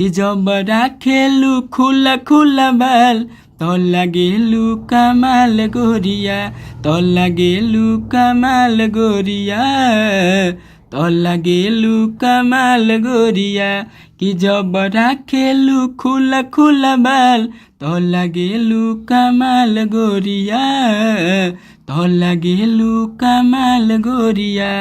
कि जब राखेलु खुला खुला बाल तो लागेलु कमाल गोरिया, तो लागेलु कमाल गोरिया, तो लागेलु कमाल गोरिया। कि जब राखेलु खुला खुला बाल तो लागेलु कमाल गोरिया, तो लागेलु कमाल गोरिया।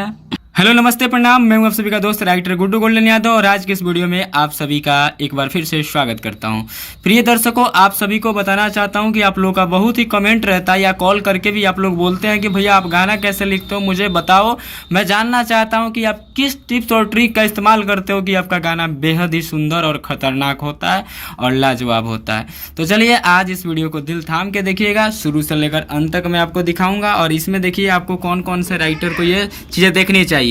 हेलो नमस्ते प्रणाम, मैं हूं आप सभी का दोस्त राइटर गुड्डू गोल्डन यादव और आज के इस वीडियो में आप सभी का एक बार फिर से स्वागत करता हूं। प्रिय दर्शकों, आप सभी को बताना चाहता हूं कि आप लोगों का बहुत ही कमेंट रहता है या कॉल करके भी आप लोग बोलते हैं कि भैया आप गाना कैसे लिखते हो, मुझे बताओ। मैं जानना चाहता हूं कि आप किस टिप्स और ट्रिक का इस्तेमाल करते हो कि आपका गाना बेहद ही सुंदर और ख़तरनाक होता है और लाजवाब होता है। तो चलिए आज इस वीडियो को दिल थाम के देखिएगा, शुरू से लेकर अंत तक मैं आपको दिखाऊँगा। और इसमें देखिए आपको कौन कौन से राइटर को ये चीज़ें देखनी चाहिए।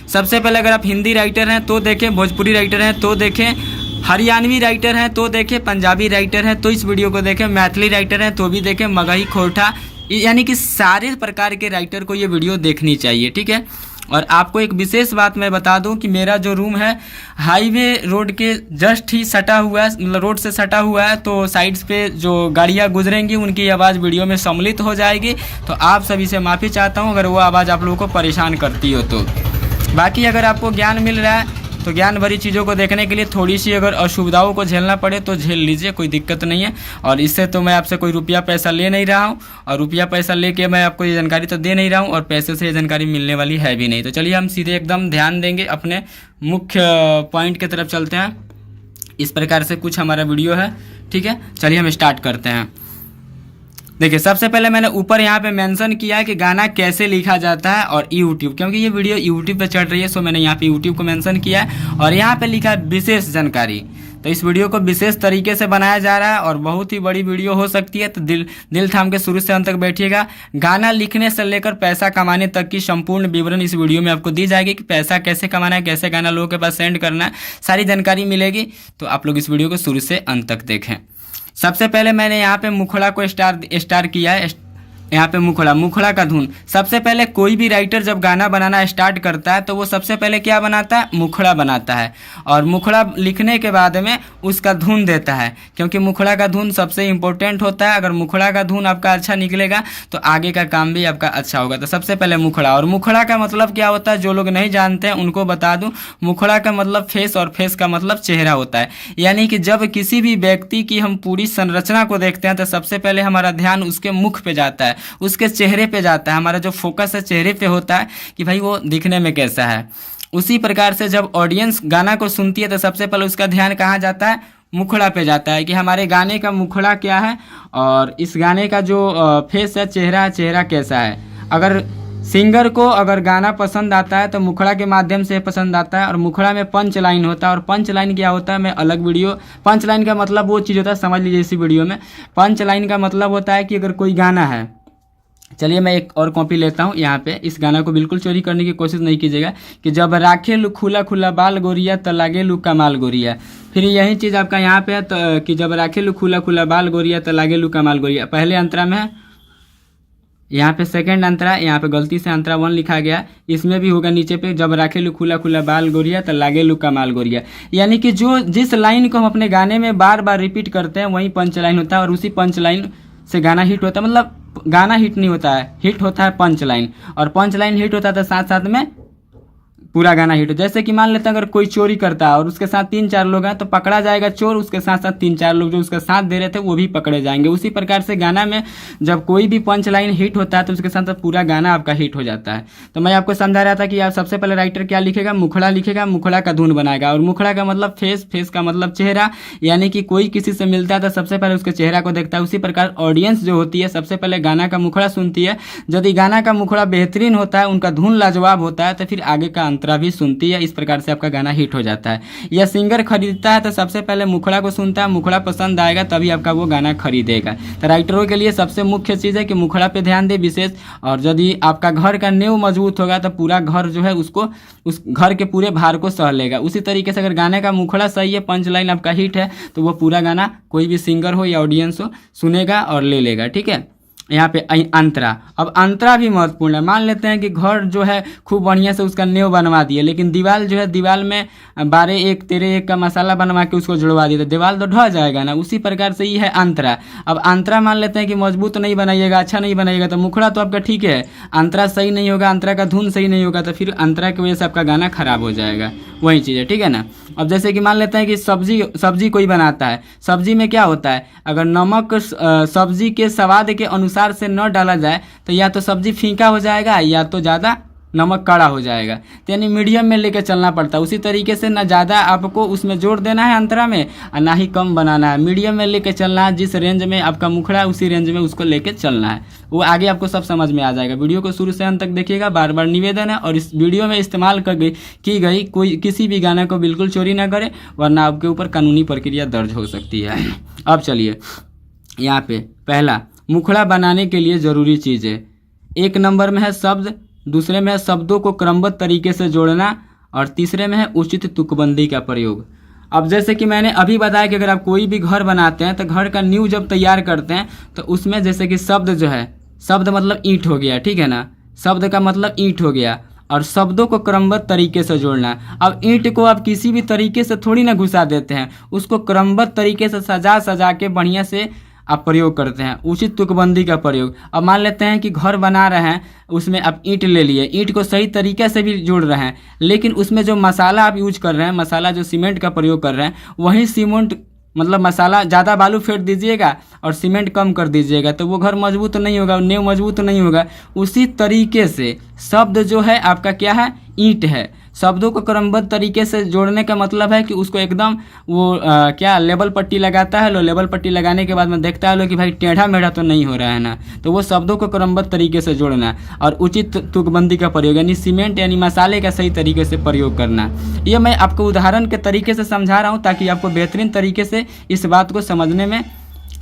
सबसे पहले अगर आप हिंदी राइटर हैं तो देखें, भोजपुरी राइटर हैं तो देखें, हरियाणवी राइटर हैं तो देखें, पंजाबी राइटर हैं तो इस वीडियो को देखें, मैथिली राइटर हैं तो भी देखें, मगही खोरठा, यानी कि सारे प्रकार के राइटर को ये वीडियो देखनी चाहिए, ठीक है। और आपको एक विशेष बात मैं बता दूं कि मेरा जो रूम है हाईवे रोड के जस्ट ही सटा हुआ है, मतलब रोड से सटा हुआ है, तो साइड्स पे जो गाड़ियां गुजरेंगी उनकी आवाज़ वीडियो में सम्मिलित हो जाएगी। तो आप सभी से माफ़ी चाहता हूं अगर वो आवाज़ आप लोगों को परेशान करती हो तो। बाकी अगर आपको ज्ञान मिल रहा है तो ज्ञान भरी चीज़ों को देखने के लिए थोड़ी सी अगर असुविधाओं को झेलना पड़े तो झेल लीजिए, कोई दिक्कत नहीं है। और इससे तो मैं आपसे कोई रुपया पैसा ले नहीं रहा हूँ और रुपया पैसा लेके मैं आपको ये जानकारी तो दे नहीं रहा हूँ और पैसे से ये जानकारी मिलने वाली है भी नहीं। तो चलिए हम सीधे एकदम ध्यान देंगे, अपने मुख्य पॉइंट की तरफ चलते हैं। इस प्रकार से कुछ हमारा वीडियो है, ठीक है। चलिए हम स्टार्ट करते हैं। देखिए सबसे पहले मैंने ऊपर यहाँ पे मेंशन किया है कि गाना कैसे लिखा जाता है और यूट्यूब, क्योंकि ये वीडियो यूट्यूब पे चल रही है, सो मैंने यहाँ पे यूट्यूब को मेंशन किया है। और यहाँ पे लिखा है विशेष जानकारी। तो इस वीडियो को विशेष तरीके से बनाया जा रहा है और बहुत ही बड़ी वीडियो हो सकती है, तो दिल थाम के शुरू से अंत तक बैठिएगा। गाना लिखने से लेकर पैसा कमाने तक की संपूर्ण विवरण इस वीडियो में आपको दी जाएगी कि पैसा कैसे कमाना है, कैसे गाना लोगों के पास सेंड करना है, सारी जानकारी मिलेगी। तो आप लोग इस वीडियो को शुरू से अंत तक देखें। सबसे पहले मैंने यहाँ पे मुखड़ा को स्टार किया है। यहाँ पे मुखड़ा का धुन। सबसे पहले कोई भी राइटर जब गाना बनाना स्टार्ट करता है तो वो सबसे पहले क्या बनाता है, मुखड़ा बनाता है। और मुखड़ा लिखने के बाद में उसका धुन देता है, क्योंकि मुखड़ा का धुन सबसे इम्पोर्टेंट होता है। अगर मुखड़ा का धुन आपका अच्छा निकलेगा तो आगे का काम भी आपका अच्छा होगा। तो सबसे पहले मुखड़ा। और मुखड़ा का मतलब क्या होता है, जो लोग नहीं जानते हैं उनको बता दूं, मुखड़ा का मतलब फेस और फेस का मतलब चेहरा होता है। यानी कि जब किसी भी व्यक्ति की हम पूरी संरचना को देखते हैं तो सबसे पहले हमारा ध्यान उसके मुख पे जाता है, उसके चेहरे पे जाता है। हमारा जो फोकस है चेहरे पे होता है कि भाई वो दिखने में कैसा है। उसी प्रकार से जब ऑडियंस गाना को सुनती है तो सबसे पहले उसका ध्यान कहाँ जाता है, मुखड़ा पे जाता है कि हमारे गाने का मुखड़ा क्या है और इस गाने का जो फेस है, चेहरा कैसा है। अगर सिंगर को अगर गाना पसंद आता है तो मुखड़ा के माध्यम से पसंद आता है। और मुखड़ा में पंच लाइन होता है। और पंच लाइन क्या होता है मैं अलग वीडियो, पंच लाइन का मतलब वो चीज़ होता है, समझ लीजिए इसी वीडियो में। पंच लाइन का मतलब होता है कि अगर कोई गाना है, चलिए मैं एक और कॉपी लेता हूँ यहाँ पे। इस गाना को बिल्कुल चोरी करने की कोशिश नहीं कीजिएगा। कि जब राखेलु खुला खुला बाल गोरिया तो लागेलु कमाल गोरिया। फिर यही चीज़ आपका यहाँ पे है तो कि जब राखेलु खुला खुला बाल गोरिया तो लागेलु कमाल गोरिया। पहले अंतरा में है, यहाँ पे सेकंड अंतरा, यहाँ पे गलती से अंतरा 1 लिखा गया, इसमें भी होगा नीचे पे, जब राखेलु खुला खुला बाल गोरिया तो लागेलु कमाल गोरिया। यानी कि जिस लाइन को हम अपने गाने में बार बार रिपीट करते हैं वही पंच लाइन होता है। और उसी पंच लाइन से गाना हिट होता है। मतलब गाना हिट नहीं होता है, हिट होता है पंच लाइन। और पंच लाइन हिट होता है तो साथ साथ में पूरा गाना हिट हो। जैसे कि मान लेते हैं अगर कोई चोरी करता है और उसके साथ 3-4 लोग हैं तो पकड़ा जाएगा चोर, उसके साथ साथ 3-4 लोग जो उसका साथ दे रहे थे वो भी पकड़े जाएंगे। उसी प्रकार से गाना में जब कोई भी पंच लाइन हिट होता है तो उसके साथ साथ पूरा गाना आपका हिट हो जाता है। तो मैं आपको समझा रहा था कि आप सबसे पहले राइटर क्या लिखेगा, मुखड़ा लिखेगा, मुखड़ा का धुन बनाएगा। और मुखड़ा का मतलब फेस, फेस का मतलब चेहरा। यानी कि कोई किसी से मिलता है तो सबसे पहले उसके चेहरा को देखता है। उसी प्रकार ऑडियंस जो होती है सबसे पहले गाना का मुखड़ा सुनती है। यदि गाना का मुखड़ा बेहतरीन होता है, उनका धुन लाजवाब होता है, तो फिर आगे का अंतरा भी सुनती है। इस प्रकार से आपका गाना हिट हो जाता है। या सिंगर खरीदता है तो सबसे पहले मुखड़ा को सुनता है, मुखड़ा पसंद आएगा तभी आपका वो गाना खरीदेगा। तो राइटरों के लिए सबसे मुख्य चीज़ है कि मुखड़ा पे ध्यान दे विशेष। और यदि आपका घर का नींव मजबूत होगा तो पूरा घर जो है उसको, उस घर के पूरे भार को सह लेगा। उसी तरीके से अगर गाने का मुखड़ा सही है, पंच लाइन आपका हिट है, तो वो पूरा गाना कोई भी सिंगर हो या ऑडियंस हो सुनेगा और ले लेगा, ठीक है। यहाँ पे अंतरा। अब अंतरा भी महत्वपूर्ण है। मान लेते हैं कि घर जो है खूब बढ़िया से उसका नेव बनवा दिए, लेकिन दीवार जो है दीवार में 12 1 13 1 का मसाला बनवा के उसको जुड़वा दिए तो दीवार तो ढह जाएगा ना। उसी प्रकार से ये है अंतरा। अब अंतरा मान लेते हैं कि मजबूत नहीं बनाइएगा, अच्छा नहीं बनाइएगा तो मुखड़ा तो आपका ठीक है, अंतरा सही नहीं होगा, अंतरा का धुन सही नहीं होगा तो फिर अंतरा की वजह से आपका गाना खराब हो जाएगा। वही चीज़ है, ठीक है ना। अब जैसे कि मान लेते हैं कि सब्जी कोई बनाता है, सब्जी में क्या होता है, अगर नमक सब्जी के स्वाद के अनुसार से न डाला जाए तो या तो सब्जी फीका हो जाएगा या तो ज़्यादा नमक कड़ा हो जाएगा। तो यानी मीडियम में लेकर चलना पड़ता है। उसी तरीके से ना ज़्यादा आपको उसमें जोर देना है अंतरा में और ना ही कम बनाना है, मीडियम में लेकर चलना है। जिस रेंज में आपका मुखड़ा है उसी रेंज में उसको लेकर चलना है, वो आगे आपको सब समझ में आ जाएगा। वीडियो को शुरू से अंत तक देखिएगा, बार बार निवेदन है। और इस वीडियो में इस्तेमाल की गई कोई किसी भी गाना को बिल्कुल चोरी ना करे, वरना आपके ऊपर कानूनी प्रक्रिया दर्ज हो सकती है। अब चलिए यहाँ पे पहला, मुखड़ा बनाने के लिए ज़रूरी चीज़ें। 1 नंबर में है शब्द, दूसरे में है शब्दों को क्रमबद्ध तरीके से जोड़ना, और तीसरे में है उचित तुकबंदी का प्रयोग। अब जैसे कि मैंने अभी बताया कि अगर आप कोई भी घर बनाते हैं तो घर का नींव जब तैयार करते हैं तो उसमें जैसे कि शब्द जो है, शब्द मतलब ईंट हो गया, ठीक है ना, शब्द का मतलब ईंट हो गया, और शब्दों को क्रमबद्ध तरीके से जोड़ना। अब ईंट को आप किसी भी तरीके से थोड़ी ना घुसा देते हैं, उसको क्रमबद्ध तरीके से सजा सजा के बढ़िया से आप प्रयोग करते हैं, उचित तुकबंदी का प्रयोग। अब मान लेते हैं कि घर बना रहे हैं, उसमें आप ईंट ले लिए, ईंट को सही तरीके से भी जोड़ रहे हैं, लेकिन उसमें जो मसाला आप यूज कर रहे हैं, मसाला जो सीमेंट का प्रयोग कर रहे हैं, वही सीमेंट मतलब मसाला ज़्यादा बालू फेंट दीजिएगा और सीमेंट कम कर दीजिएगा तो वो घर मजबूत नहीं होगा, नींव मजबूत नहीं होगा। उसी तरीके से शब्द जो है आपका क्या है, ईंट है। शब्दों को क्रमबद्ध तरीके से जोड़ने का मतलब है कि उसको एकदम वो क्या लेबल पट्टी लगाता है लो, लेबल पट्टी लगाने के बाद में देखता है लो कि भाई टेढ़ा मेढ़ा तो नहीं हो रहा है ना, तो वो शब्दों को क्रमबद्ध तरीके से जोड़ना और उचित तुकबंदी का प्रयोग यानी सीमेंट यानी मसाले का सही तरीके से प्रयोग करना। ये मैं आपको उदाहरण के तरीके से समझा रहा हूँ ताकि आपको बेहतरीन तरीके से इस बात को समझने में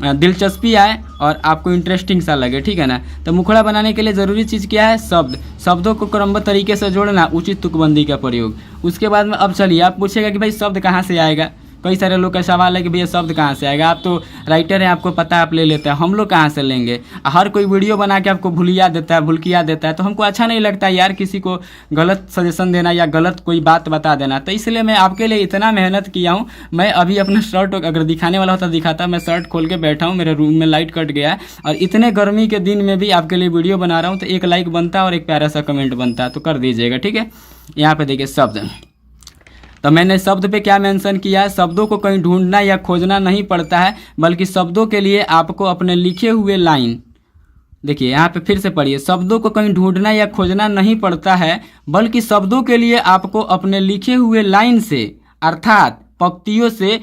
दिलचस्पी आए और आपको इंटरेस्टिंग सा लगे, ठीक है ना। तो मुखड़ा बनाने के लिए ज़रूरी चीज़ क्या है, शब्दों को क्रमबद्ध तरीके से जोड़ना, उचित तुकबंदी का प्रयोग। उसके बाद में अब चलिए आप पूछेगा कि भाई शब्द कहाँ से आएगा। कई सारे लोग का सवाल है कि भैया शब्द कहाँ से आएगा, आप तो राइटर हैं, आपको पता है, आप ले लेते हैं, हम लोग कहाँ से लेंगे। हर कोई वीडियो बना के आपको भुलिया देता है, भुलकिया देता है, तो हमको अच्छा नहीं लगता यार किसी को गलत सजेशन देना या गलत कोई बात बता देना। तो इसलिए मैं आपके लिए इतना मेहनत किया हूँ। मैं अभी अपना शर्ट अगर दिखाने वाला होता दिखाता, मैं शर्ट खोल के बैठा हूँ, मेरे रूम में लाइट कट गया है और इतने गर्मी के दिन में भी आपके लिए वीडियो बना रहा हूँ, तो एक लाइक बनता है और एक प्यारा सा कमेंट बनता है, तो कर दीजिएगा, ठीक है। यहाँ पे देखिए शब्द, तो मैंने शब्द पे क्या मेंशन किया है, शब्दों को कहीं ढूंढना या खोजना नहीं पड़ता है, बल्कि शब्दों के लिए आपको अपने लिखे हुए लाइन, देखिए यहाँ पे फिर से पढ़िए, शब्दों को कहीं ढूंढना या खोजना नहीं पड़ता है, बल्कि शब्दों के लिए आपको अपने लिखे हुए लाइन से अर्थात पंक्तियों से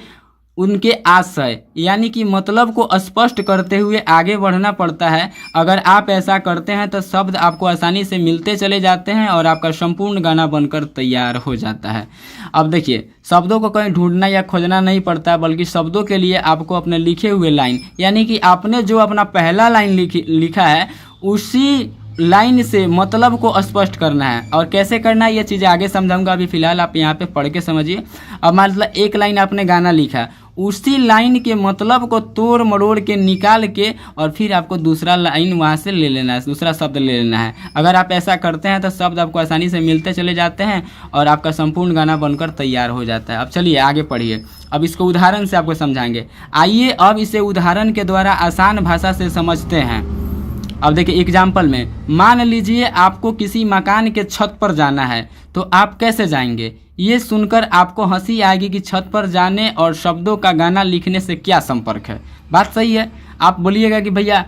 उनके आशय यानी कि मतलब को स्पष्ट करते हुए आगे बढ़ना पड़ता है। अगर आप ऐसा करते हैं तो शब्द आपको आसानी से मिलते चले जाते हैं और आपका संपूर्ण गाना बनकर तैयार हो जाता है। अब देखिए, शब्दों को कहीं ढूंढना या खोजना नहीं पड़ता, बल्कि शब्दों के लिए आपको अपने लिखे हुए लाइन यानी कि आपने जो अपना पहला लाइन लिखा है उसी लाइन से मतलब को स्पष्ट करना है। और कैसे करना है ये चीज़ें आगे समझाऊंगा, अभी फिलहाल आप यहाँ पे पढ़ के समझिए। अब मतलब एक लाइन आपने गाना लिखा, उसी लाइन के मतलब को तोड़ मरोड़ के निकाल के और फिर आपको दूसरा लाइन वहाँ से ले लेना है, दूसरा शब्द ले लेना है। अगर आप ऐसा करते हैं तो शब्द आपको आसानी से मिलते चले जाते हैं और आपका संपूर्ण गाना बनकर तैयार हो जाता है। अब चलिए आगे पढ़िए, अब इसको उदाहरण से आपको समझाएंगे। आइए अब इसे उदाहरण के द्वारा आसान भाषा से समझते हैं। अब देखिए एग्जाम्पल में, मान लीजिए आपको किसी मकान के छत पर जाना है, तो आप कैसे जाएंगे। ये सुनकर आपको हंसी आएगी कि छत पर जाने और शब्दों का गाना लिखने से क्या संपर्क है। बात सही है। आप बोलिएगा कि भैया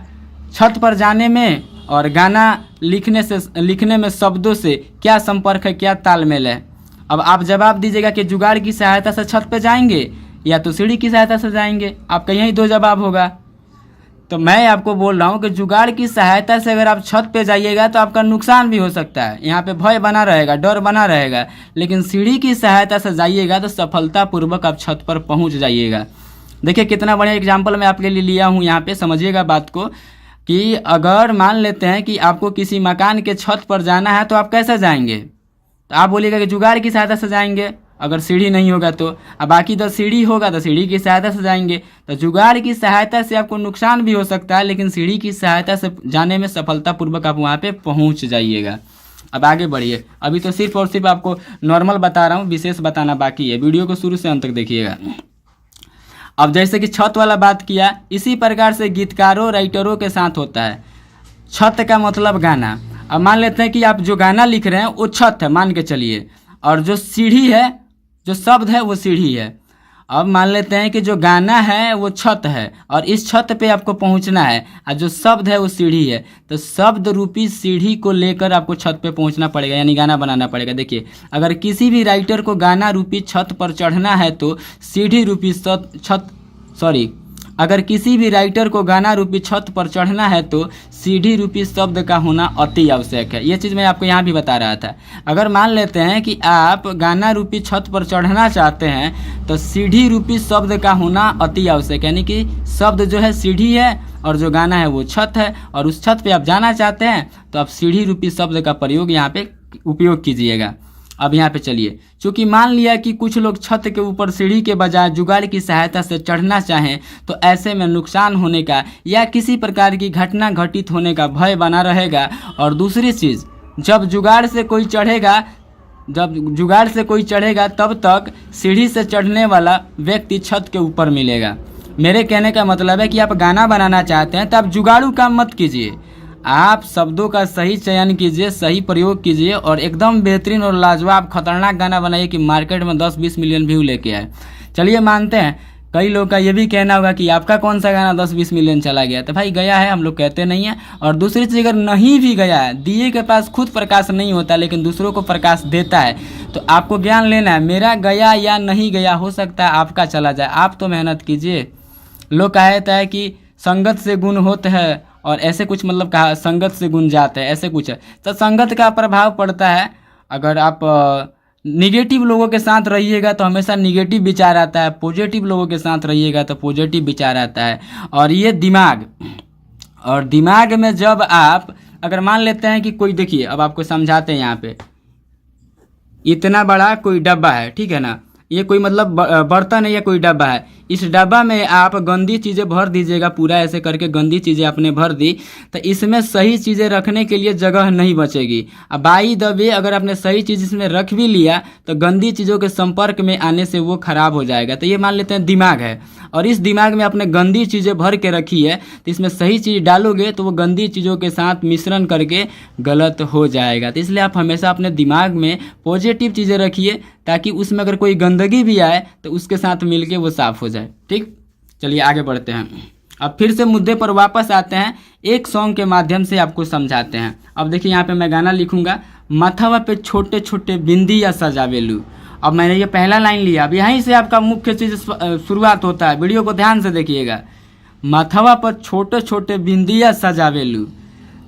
छत पर जाने में और गाना लिखने में शब्दों से क्या संपर्क है, क्या तालमेल है। अब आप जवाब दीजिएगा कि जुगाड़ की सहायता से छत पर जाएंगे या तो सीढ़ी की सहायता से जाएंगे। आपका यही दो जवाब होगा। तो मैं आपको बोल रहा हूँ कि जुगाड़ की सहायता से अगर आप छत पे जाइएगा तो आपका नुकसान भी हो सकता है, यहाँ पे भय बना रहेगा, डर बना रहेगा। लेकिन सीढ़ी की सहायता से जाइएगा तो सफलतापूर्वक आप छत पर पहुँच जाइएगा। देखिए कितना बढ़िया एग्जाम्पल मैं आपके लिए लिया हूँ। यहाँ पे समझिएगा बात को कि अगर मान लेते हैं कि आपको किसी मकान के छत पर जाना है तो आप कैसे जाएंगे। तो आप बोलिएगा कि जुगाड़ की सहायता से जाएंगे। अगर सीढ़ी नहीं होगा तो। अब बाकी तो सीढ़ी होगा तो सीढ़ी की सहायता से जाएंगे। तो जुगाड़ की सहायता से आपको नुकसान भी हो सकता है, लेकिन सीढ़ी की सहायता से जाने में सफलतापूर्वक आप वहाँ पे पहुँच जाइएगा। अब आगे बढ़िए। अभी तो सिर्फ और सिर्फ आपको नॉर्मल बता रहा हूँ, विशेष बताना बाकी है। वीडियो को शुरू से अंत तक देखिएगा। अब जैसे कि छत वाला बात किया, इसी प्रकार से गीतकारों राइटरों के साथ होता है। छत का मतलब गाना। अब मान लेते हैं कि आप जो गाना लिख रहे हैं वो छत है, मान के चलिए, और जो सीढ़ी है, जो शब्द है वो सीढ़ी है। अब मान लेते हैं कि जो गाना है वो छत है और इस छत पे आपको पहुंचना है, और जो शब्द है वो सीढ़ी है। तो शब्द रूपी सीढ़ी को लेकर आपको छत पे पहुंचना पड़ेगा, यानी गाना बनाना पड़ेगा। देखिए, अगर किसी भी राइटर को गाना रूपी छत पर चढ़ना है तो सीढ़ी रूपी अगर किसी भी राइटर को गाना रूपी छत पर चढ़ना है तो सीढ़ी रूपी शब्द का होना अति आवश्यक है। ये चीज़ मैं आपको यहाँ भी बता रहा था। अगर मान लेते हैं कि आप गाना रूपी छत पर चढ़ना चाहते हैं तो सीढ़ी रूपी शब्द का होना अति आवश्यक है, यानी कि शब्द जो है सीढ़ी है और जो गाना है वो छत है, और उस छत पे आप जाना चाहते हैं तो आप सीढ़ी रूपी शब्द का प्रयोग यहाँ पे उपयोग कीजिएगा। अब यहाँ पे चलिए, चूँकि मान लिया कि कुछ लोग छत के ऊपर सीढ़ी के बजाय जुगाड़ की सहायता से चढ़ना चाहें तो ऐसे में नुकसान होने का या किसी प्रकार की घटना घटित होने का भय बना रहेगा। और दूसरी चीज़, जब जुगाड़ से कोई चढ़ेगा तब तक सीढ़ी से चढ़ने वाला व्यक्ति छत के ऊपर मिलेगा। मेरे कहने का मतलब है कि आप गाना बनाना चाहते हैं तो आप जुगाड़ू काम मत कीजिए, आप शब्दों का सही चयन कीजिए, सही प्रयोग कीजिए और एकदम बेहतरीन और लाजवाब खतरनाक गाना बनाइए कि मार्केट में 10-20 मिलियन व्यू लेके आए। चलिए मानते हैं, कई लोग का ये भी कहना होगा कि आपका कौन सा गाना 10-20 मिलियन चला गया। तो भाई गया है, हम लोग कहते नहीं है। और दूसरी चीज़, अगर नहीं भी गया है, दिए के पास खुद प्रकाश नहीं होता लेकिन दूसरों को प्रकाश देता है, तो आपको ज्ञान लेना है। मेरा गया या नहीं गया, हो सकता है आपका चला जाए, आप तो मेहनत कीजिए। लोग कहता है कि संगत से गुण होते हैं और ऐसे कुछ, मतलब कहा संगत से गुण जाते हैं, ऐसे कुछ है। तो संगत का प्रभाव पड़ता है। अगर आप निगेटिव लोगों के साथ रहिएगा तो हमेशा निगेटिव विचार आता है, पॉजिटिव लोगों के साथ रहिएगा तो पॉजिटिव विचार आता है। और ये दिमाग में जब आप, अगर मान लेते हैं कि कोई, देखिए अब आपको समझाते हैं। यहाँ पे इतना बड़ा कोई डब्बा है, ठीक है ना, ये कोई मतलब बर्तन है या कोई डब्बा है। इस डब्बा में आप गंदी चीज़ें भर दीजिएगा, पूरा ऐसे करके गंदी चीज़ें आपने भर दी तो इसमें सही चीज़ें रखने के लिए जगह नहीं बचेगी। अब बाई द वे अगर आपने सही चीज़ इसमें रख भी लिया तो गंदी चीज़ों के संपर्क में आने से वो खराब हो जाएगा। तो ये मान लेते हैं दिमाग है, और इस दिमाग में आपने गंदी चीज़ें भर के रखी है तो इसमें सही चीज़ डालोगे तो वो गंदी चीज़ों के साथ मिश्रण करके गलत हो जाएगा। तो इसलिए आप हमेशा अपने दिमाग में पॉजिटिव चीज़ें रखिए ताकि उसमें अगर कोई गंदगी भी आए तो उसके साथ मिलके वो साफ़ हो जाए। ठीक, चलिए आगे बढ़ते हैं। अब फिर से मुद्दे पर वापस आते हैं, एक सॉन्ग के माध्यम से आपको समझाते हैं। अब देखिए, यहाँ पे मैं गाना लिखूंगा, माथावा पे छोटे छोटे बिंदिया सजावेलू। अब मैंने ये पहला लाइन लिया, अब यहीं से आपका मुख्य चीज़ शुरुआत होता है। वीडियो को ध्यान से देखिएगा। माथावा पर छोटे छोटे बिंदिया सजावेलू।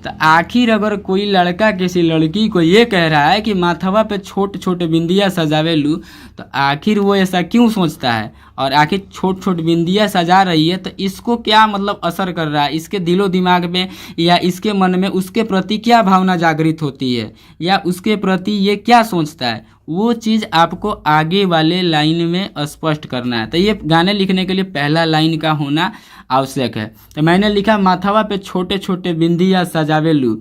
तो आखिर अगर कोई लड़का किसी लड़की को ये कह रहा है कि माथवा पे छोटे छोटे बिंदिया सजावेलू, तो आखिर वो ऐसा क्यों सोचता है, और आखिर छोट छोट बिंदिया सजा रही है तो इसको क्या मतलब असर कर रहा है, इसके दिलो दिमाग में या इसके मन में उसके प्रति क्या भावना जागृत होती है, या उसके प्रति ये क्या सोचता है, वो चीज़ आपको आगे वाले लाइन में स्पष्ट करना है। तो ये गाने लिखने के लिए पहला लाइन का होना आवश्यक है। तो मैंने लिखा, माथवा पे छोटे छोटे बिंदिया सजावेलू।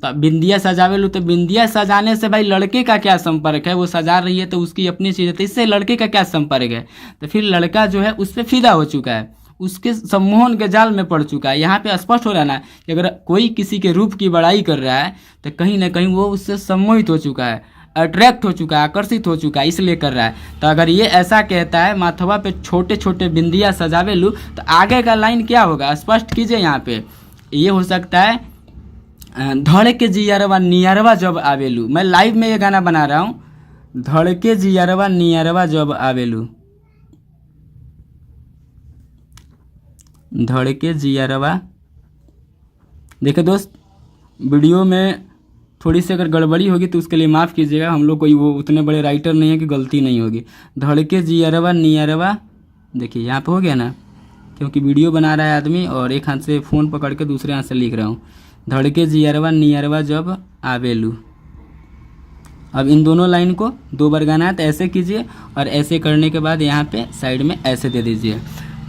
तो बिंदिया सजावेलू, तो बिंदिया सजाने से भाई लड़के का क्या संपर्क है, वो सजा रही है तो उसकी अपनी चीज़ है, तो इससे लड़के का क्या संपर्क है। तो फिर लड़का जो है उस पर फिदा हो चुका है, उसके सम्मोहन के जाल में पड़ चुका है। यहाँ पे स्पष्ट हो रहा ना कि अगर कोई किसी के रूप की बड़ाई कर रहा है तो कहीं ना कहीं वो उससे सम्मोहित हो चुका है, अट्रैक्ट हो चुका है, आकर्षित हो चुका है, इसलिए कर रहा है। तो अगर ये ऐसा कहता है माथवा पे छोटे छोटे बिंदिया सजावेलू, तो आगे का लाइन क्या होगा, स्पष्ट कीजिए। यहाँ पे ये हो सकता है, धड़के जियरवा नियरवा जब आवेलू। मैं लाइव में ये गाना बना रहा हूँ, धड़के जियरवा नियरवा जब आवेलू, धड़के जियरवा। देखिए दोस्त, वीडियो में थोड़ी सी अगर गड़बड़ी होगी तो उसके लिए माफ़ कीजिएगा, हम लोग कोई वो उतने बड़े राइटर नहीं है कि गलती नहीं होगी। धड़के जियरवा नियरवा, देखिए यहाँ पे हो गया ना, क्योंकि वीडियो बना रहा है आदमी और एक हाथ से फ़ोन पकड़ के दूसरे हाथ से लिख रहा हूँ। धड़के जियरवा नियरवा जब आवेलू, अब इन दोनों लाइन को 2 बार गाना है तो ऐसे कीजिए और ऐसे करने के बाद यहाँ पे साइड में ऐसे दे दीजिए।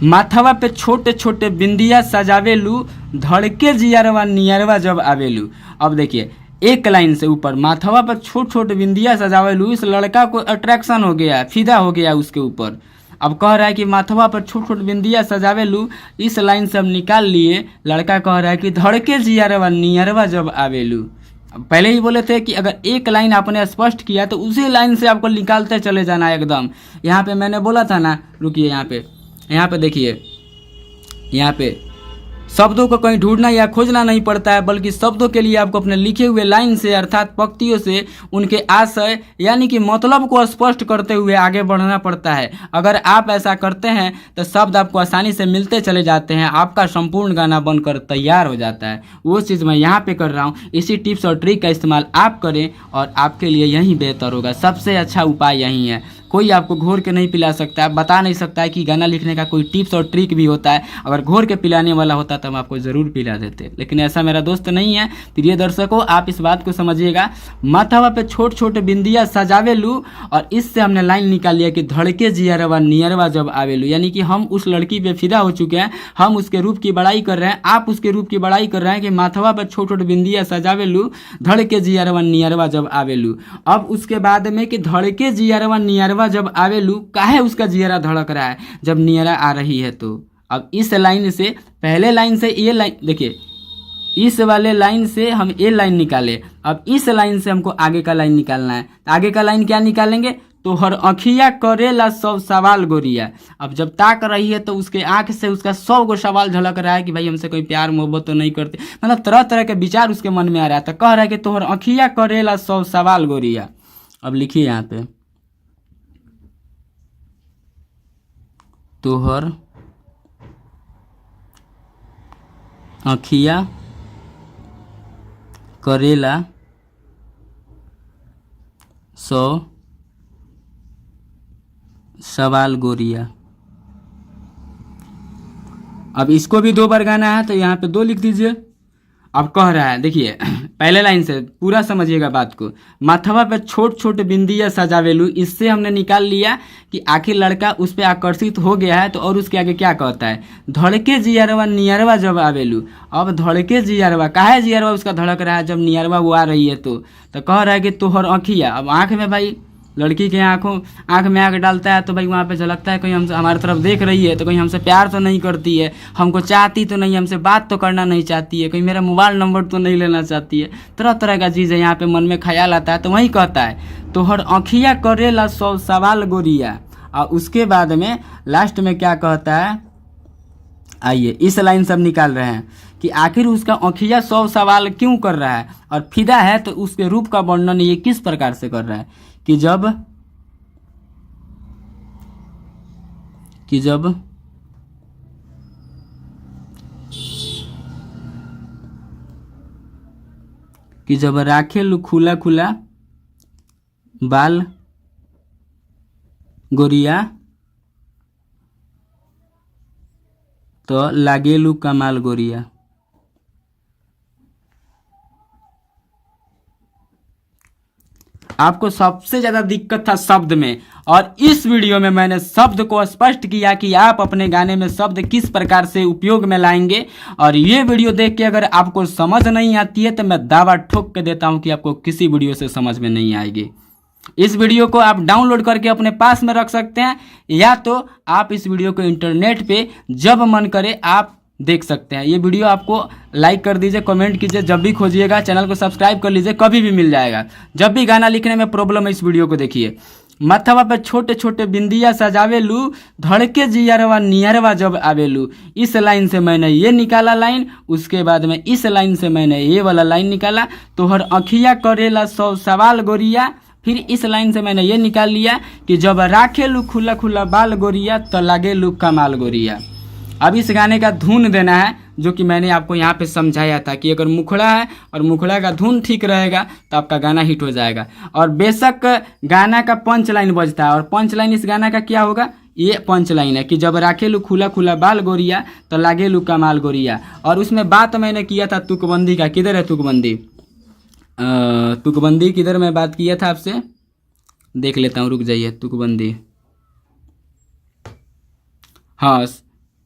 माथवा पे छोटे छोटे बिंदिया सजावेलू, धड़के जियरवा नियरवा जब आवेलू। अब देखिए एक लाइन से ऊपर माथवा पर छोटे छोटे बिंदिया सजावेलू, इस लड़का को अट्रैक्शन हो गया, फिदा हो गया उसके ऊपर। अब कह रहा है कि माथवा पर छोटे छोटे बिंदिया सजावेलू, इस लाइन से हम निकाल लिए। लड़का कह रहा है कि धड़के जियरवा नियरवा जब आवेलू। पहले ही बोले थे कि अगर एक लाइन आपने स्पष्ट किया तो उसी लाइन से आपको निकालते चले जाना है एकदम। यहाँ पे मैंने बोला था ना, रुकिए यहाँ पे देखिए, यहाँ पे शब्दों को कहीं ढूंढना या खोजना नहीं पड़ता है, बल्कि शब्दों के लिए आपको अपने लिखे हुए लाइन से अर्थात पंक्तियों से उनके आशय यानी कि मतलब को स्पष्ट करते हुए आगे बढ़ना पड़ता है। अगर आप ऐसा करते हैं तो शब्द आपको आसानी से मिलते चले जाते हैं, आपका संपूर्ण गाना बनकर तैयार हो जाता है। वो चीज़ मैं यहाँ पे कर रहा हूँ। इसी टिप्स और ट्रिक का इस्तेमाल आप करें और आपके लिए यही बेहतर होगा। सबसे अच्छा उपाय यही है। कोई आपको घोर के नहीं पिला सकता है, बता नहीं सकता है कि गाना लिखने का कोई टिप्स और ट्रिक भी होता है। अगर घोर के पिलाने वाला होता तो हम आपको ज़रूर पिला देते, लेकिन ऐसा मेरा दोस्त नहीं है। प्रिय दर्शकों, आप इस बात को समझिएगा। माथावा पे छोटे छोटे बिंदिया सजावेलू, और इससे हमने लाइन निकाल लिया कि धड़के जियरवा नियरवा जब आवेलू, यानी कि हम उस लड़की पे फिदा हो चुके हैं, हम उसके रूप की बड़ाई कर रहे हैं, आप उसके रूप की बड़ाई कर रहे हैं कि माथावा पे छोटे छोटे बिंदिया सजावेलू, धड़के जियरवा नियरवा जब आवेलू। अब उसके बाद में कि धड़के जियरवा नियरवा जब आवेलू, काहे उसका जियरा धड़क रहा है जब नियरा आ रही है। तो अब इस लाइन से, पहले लाइन से ये लाइन देखिए, इस वाले लाइन से हम ये लाइन निकाले। अब इस लाइन से हमको आगे का लाइन निकालना है। तो आगे का लाइन क्या निकालेंगे? तो हर अखिया करेला सब सवाल गोरिया। अब जब ताक रही है तो उसके आंख से उसका 100 गो सवाल झलक रहा है कि भाई हमसे कोई प्यार मोहब्बत तो नहीं करते, मतलब तरह तरह के विचार उसके मन में आ रहा है। तो कह रहा है कि तोहर अखिया करेला सब सवाल गोरिया। अब लिखिए यहाँ पे, तोहर अखिया करेला 100 सवाल गोरिया। अब इसको भी 2 बार गाना है तो यहाँ पे 2 लिख दीजिए। अब कह रहा है, देखिए पहले लाइन से पूरा समझिएगा बात को। माथवा पे छोट छोट बिंदिया सजावेलू, इससे हमने निकाल लिया कि आखिर लड़का उस पर आकर्षित हो गया है। तो और उसके आगे क्या कहता है? धड़के जियरवा नियरवा जब आवेलू। अब धड़के जियरवा, काहे जियरवा उसका धड़क रहा है जब नियरवा वो आ रही है। तो कह रहा है कि तोहर अखिया, अब आँख में भाई लड़की के आँख में आँख डालता है तो भाई वहाँ पे झलकता है, कहीं हमसे हमारी तरफ देख रही है तो कहीं हमसे प्यार तो नहीं करती है, हमको चाहती तो नहीं, हमसे बात तो करना नहीं चाहती है, कहीं मेरा मोबाइल नंबर तो नहीं लेना चाहती है। तरह तरह का चीज़ है यहाँ पे मन में ख्याल आता है। तो वही कहता है तोहर अखिया करेला 100 सवाल गोरिया। और उसके बाद में लास्ट में क्या कहता है, आइए इस लाइन से हम निकाल रहे हैं कि आखिर उसका अखिया 100 सवाल क्यों कर रहा है, और फिदा है तो उसके रूप का वर्णन ये किस प्रकार से कर रहा है कि जब राखेलू खुला खुला बाल गोरिया तो लागेलू कमाल गोरिया। आपको सबसे ज़्यादा दिक्कत था शब्द में, और इस वीडियो में मैंने शब्द को स्पष्ट किया कि आप अपने गाने में शब्द किस प्रकार से उपयोग में लाएंगे। और ये वीडियो देख के अगर आपको समझ नहीं आती है तो मैं दावा ठोक के देता हूं कि आपको किसी वीडियो से समझ में नहीं आएगी। इस वीडियो को आप डाउनलोड करके अपने पास में रख सकते हैं, या तो आप इस वीडियो को इंटरनेट पे जब मन करे आप देख सकते हैं। ये वीडियो आपको लाइक कर दीजिए, कमेंट कीजिए, जब भी खोजिएगा चैनल को सब्सक्राइब कर लीजिए, कभी भी मिल जाएगा। जब भी गाना लिखने में प्रॉब्लम है इस वीडियो को देखिए। माथवा पे छोटे छोटे बिंदिया सजावेलू, धड़के जियरवा नियरवा जब आवेलू। इस लाइन से मैंने ये निकाला लाइन, उसके बाद में इस लाइन से मैंने ये वाला लाइन निकाला, तोहर अखिया करेला 100 सवाल गोरिया। फिर इस लाइन से मैंने ये निकाल लिया कि जब राखेलू खुला खुला बाल गोरिया तो लागेलू कमाल गोरिया। अब इस गाने का धुन देना है, जो कि मैंने आपको यहाँ पे समझाया था कि अगर मुखड़ा है और मुखड़ा का धुन ठीक रहेगा तो आपका गाना हिट हो जाएगा। और बेशक गाना का पंच लाइन बजता है, और पंच लाइन इस गाना का क्या होगा, ये पंच लाइन है कि जब राखेलू खुला खुला बाल गोरिया तो लागेलू कमाल गोरिया। और उसमें बात मैंने किया था तुकबंदी का, किधर है तुकबंदी? तुकबंदी किधर मैं बात किया था आपसे, देख लेता हूँ, रुक जाइए। तुकबंदी, हाँ,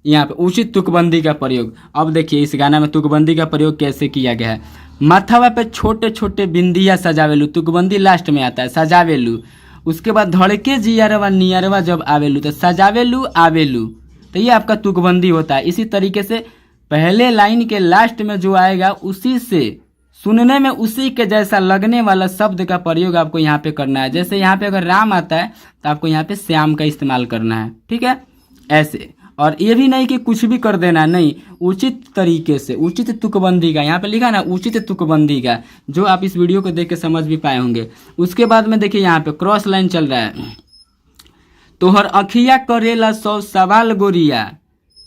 यहाँ पे उचित तुकबंदी का प्रयोग। अब देखिए इस गाना में तुकबंदी का प्रयोग कैसे किया गया है। माथावा पे छोटे छोटे बिंदिया सजावेलू, तुकबंदी लास्ट में आता है, सजावेलू। उसके बाद धड़के जियरवा नियरवा जब आवेलू, तो सजावेलू आवेलू, तो ये आपका तुकबंदी होता है। इसी तरीके से पहले लाइन के लास्ट में जो आएगा उसी से सुनने में उसी के जैसा लगने वाला शब्द का प्रयोग आपको यहाँ पे करना है। जैसे यहाँ पे अगर राम आता है तो आपको यहाँ पे श्याम का इस्तेमाल करना है, ठीक है, ऐसे। और ये भी नहीं कि कुछ भी कर देना, नहीं, उचित तरीके से, उचित तुकबंदी का, यहाँ पे लिखा ना उचित तुकबंदी का, जो आप इस वीडियो को देख के समझ भी पाए होंगे। उसके बाद में देखिए यहाँ पे क्रॉस लाइन चल रहा है, तोहर अखिया करेला 100 सवाल गोरिया,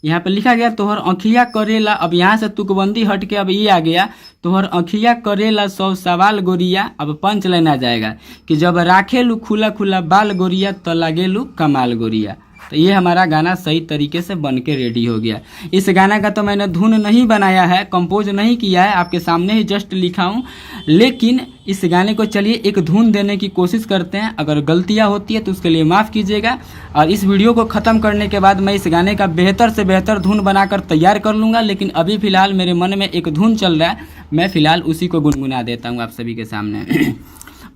यहाँ पे लिखा गया तोहर अखिया करेला। अब यहाँ से तुकबंदी हट के अब ये आ गया, तोहर अखिया करेला 100 सवाल गोरिया। अब पंच लाइन आ जाएगा कि जब राखेलू खुला खुला बाल गोरिया, तो लागेलू कमाल गोरिया। तो ये हमारा गाना सही तरीके से बन के रेडी हो गया। इस गाना का तो मैंने धुन नहीं बनाया है, कंपोज नहीं किया है, आपके सामने ही जस्ट लिखा हूँ, लेकिन इस गाने को चलिए एक धुन देने की कोशिश करते हैं। अगर गलतियाँ होती है तो उसके लिए माफ़ कीजिएगा। और इस वीडियो को ख़त्म करने के बाद मैं इस गाने का बेहतर से बेहतर धुन बनाकर तैयार कर लूँगा, लेकिन अभी फ़िलहाल मेरे मन में एक धुन चल रहा है, मैं फ़िलहाल उसी को गुनगुना देता हूँ आप सभी के सामने।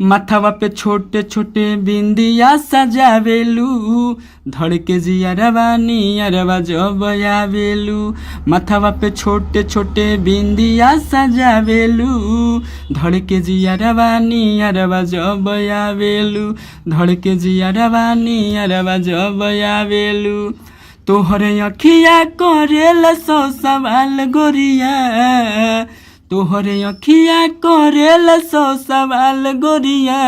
माथावा पे छोटे छोटे बिंदिया सजावेलू, धड़के जियरवा नियरवा जब आवेलू। माथावा पे छोटे छोटे बिंदिया सजावेलू, धड़के जियरवा नियरवा जब आवेलू, धड़के जियरवा नियरवा जब आवेलू। तोहरे अखिया करेला 100 सवाल गोरिया, तोहरे अखिया करेला 100 सवाल गोरिया,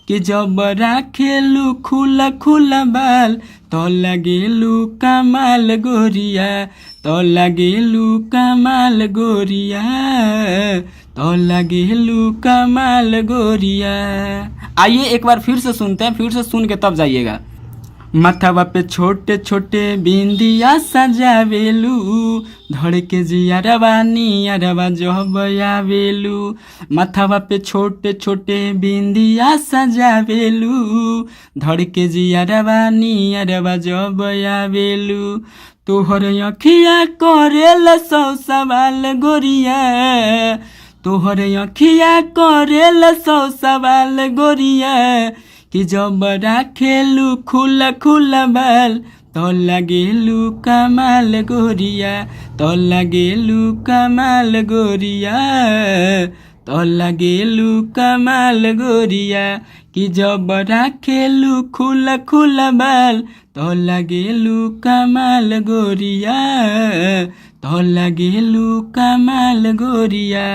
कि जब राखेलू खुला खुला बाल, तो लागेलू कमाल गोरिया, तो लागेलू कमाल गोरिया, तो लागेलू कमाल गोरिया। आइए एक बार फिर से सुनते हैं, फिर से सुन के तब जाइएगा। माथावा पे छोटे छोटे बिंदिया सजावेलू, धड़के जियरवा नियरवा जब आवेलू। माथावा पे छोटे छोटे बिंदिया सजावेलू, धड़के जियरवा नियरवा जब आवेलू। तोहर अखिया करेला 100 सवाल गोरिया, तोहर अखिया करेला 100 सवाल गोरिया, कि जब राखेलू खुला खुला बाल, तो लागेलू कमाल गोरिया, तो लागेलू कमाल गोरिया, तो लागेलू कमाल गोरिया, कि जब राखेलू खुला खुला बाल, तो लागेलू कमाल गोरिया, तो लागेलू कमाल गोरिया।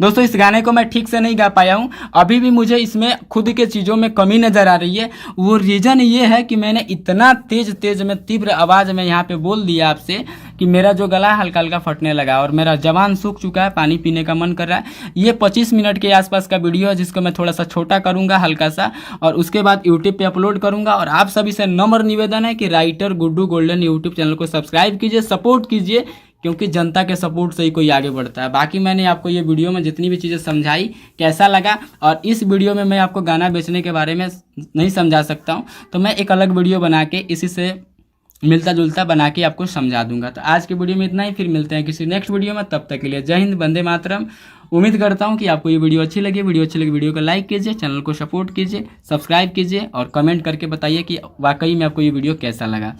दोस्तों इस गाने को मैं ठीक से नहीं गा पाया हूँ, अभी भी मुझे इसमें खुद के चीज़ों में कमी नज़र आ रही है। वो रीज़न ये है कि मैंने इतना तेज़ में तीव्र आवाज़ में यहाँ पे बोल दिया आपसे कि मेरा जो गला हल्का हल्का फटने लगा और मेरा ज़बान सूख चुका है, पानी पीने का मन कर रहा है। ये 25 मिनट के आसपास का वीडियो है, जिसको मैं थोड़ा सा छोटा करूँगा हल्का सा, और उसके बाद यूट्यूब पर अपलोड करूँगा। और आप सभी से नम्र निवेदन है कि writer Guddu golden YouTube channel को सब्सक्राइब कीजिए, सपोर्ट कीजिए, क्योंकि जनता के सपोर्ट से ही कोई आगे बढ़ता है। बाकी मैंने आपको ये वीडियो में जितनी भी चीज़ें समझाई, कैसा लगा, और इस वीडियो में मैं आपको गाना बेचने के बारे में नहीं समझा सकता हूँ, तो मैं एक अलग वीडियो बना के इसी से मिलता जुलता बना के आपको समझा दूंगा। तो आज के वीडियो में इतना ही, फिर मिलते हैं किसी नेक्स्ट वीडियो में, तब तक के लिए जय हिंद, वंदे मातरम। उम्मीद करता हूँ कि आपको ये वीडियो अच्छी लगी। वीडियो को लाइक कीजिए, चैनल को सपोर्ट कीजिए, सब्सक्राइब कीजिए और कमेंट करके बताइए कि वाकई में आपको ये वीडियो कैसा लगा।